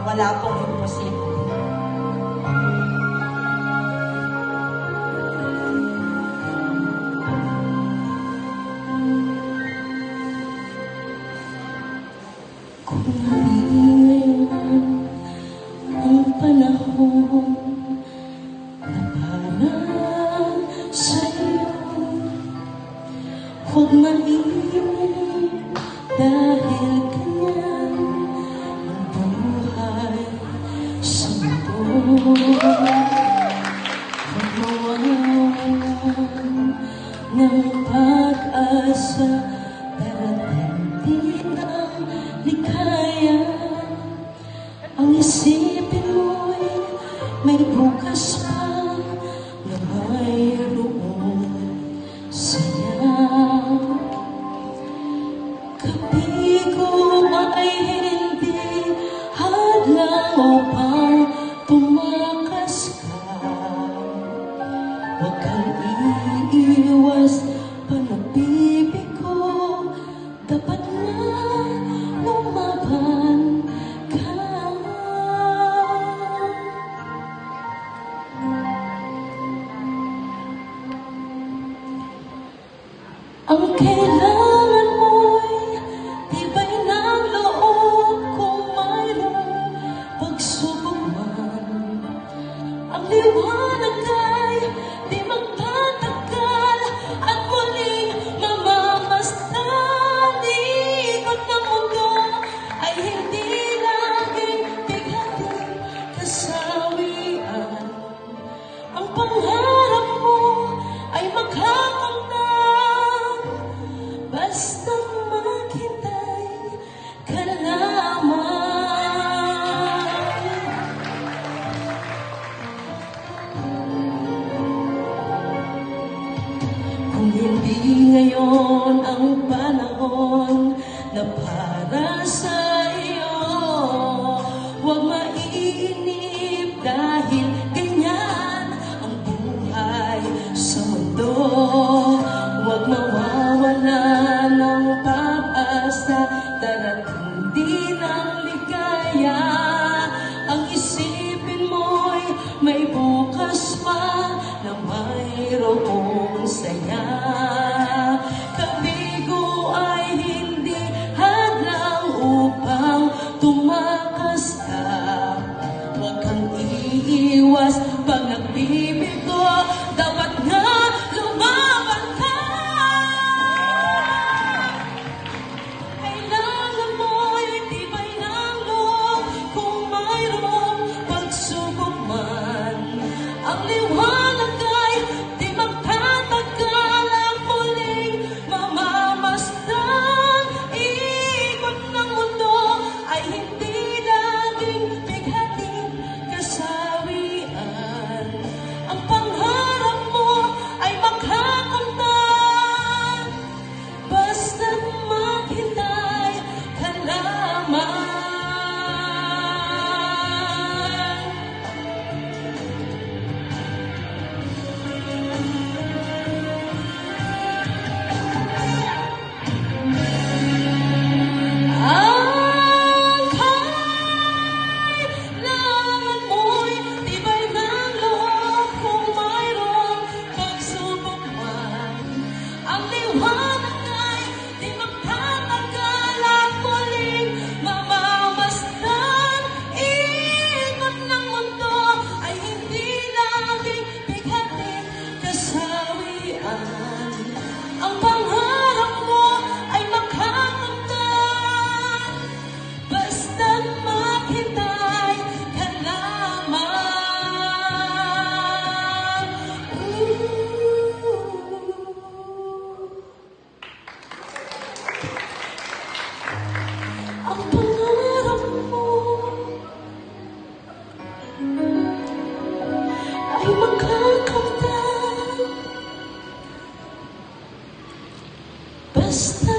wala pong imposible. Kung ngayon ang panahon na parang sa'yo, huwag mainip dahil ganyan ang buhay sa mundo. Huwag mawalan ng pag-asa, darating din ang likaya. Ang isipin mo'y may bukas pa na mayroong saya. Kapigo ay hindi hadlang upang tumakas ka. Huwag kang iiwas, panag-ibig ko, dapat na lumaban ka. Ang kailangan mo'y tibay ng loob kung mayroong pagsubok man. Ang liwanag ay di magtatagal at muling mamamasdan. Ikot ng mundo ay hindi laging biglating kasawian. Ang pangarap mo ay magkakamtan, basta maghintay ka lamang. Kung hindi ngayon ang panahon na para sa iyo, huwag maiinip dahil ganyan ang buhay sa mundo. Huwag mawawala ng pag-asa, darating din ang ligaya. Ang isipin mo'y may bukas pa na mayroong saya. Kabigo ay hindi hadlang upang tumakas ka. Huwag kang iiwas, pag nagbibig ko, dapat nga lumaban ka. Kailangan mo'y tibay ng loob kung mayroong pagsubok man. Ang liwanag ay di magtatagal, ang muling mamamasdan. Ikot ng mundo ay hindi laging bighating kasawian. Ang pangarap mo ay makakamtan, basta't maghintay ka lamang. Ang kailangan mo'y tibay ng loob kung mayroong pagsubok man. Ang liwanag ay di magtatagal at muling mamamasdan. Ikot ng mundo ay hindi laging bighating kasawian. Ang pangarap mo ay makakamtan, basta't maghintay ka lamang. Ang pangarap mo ay makakamtan, basta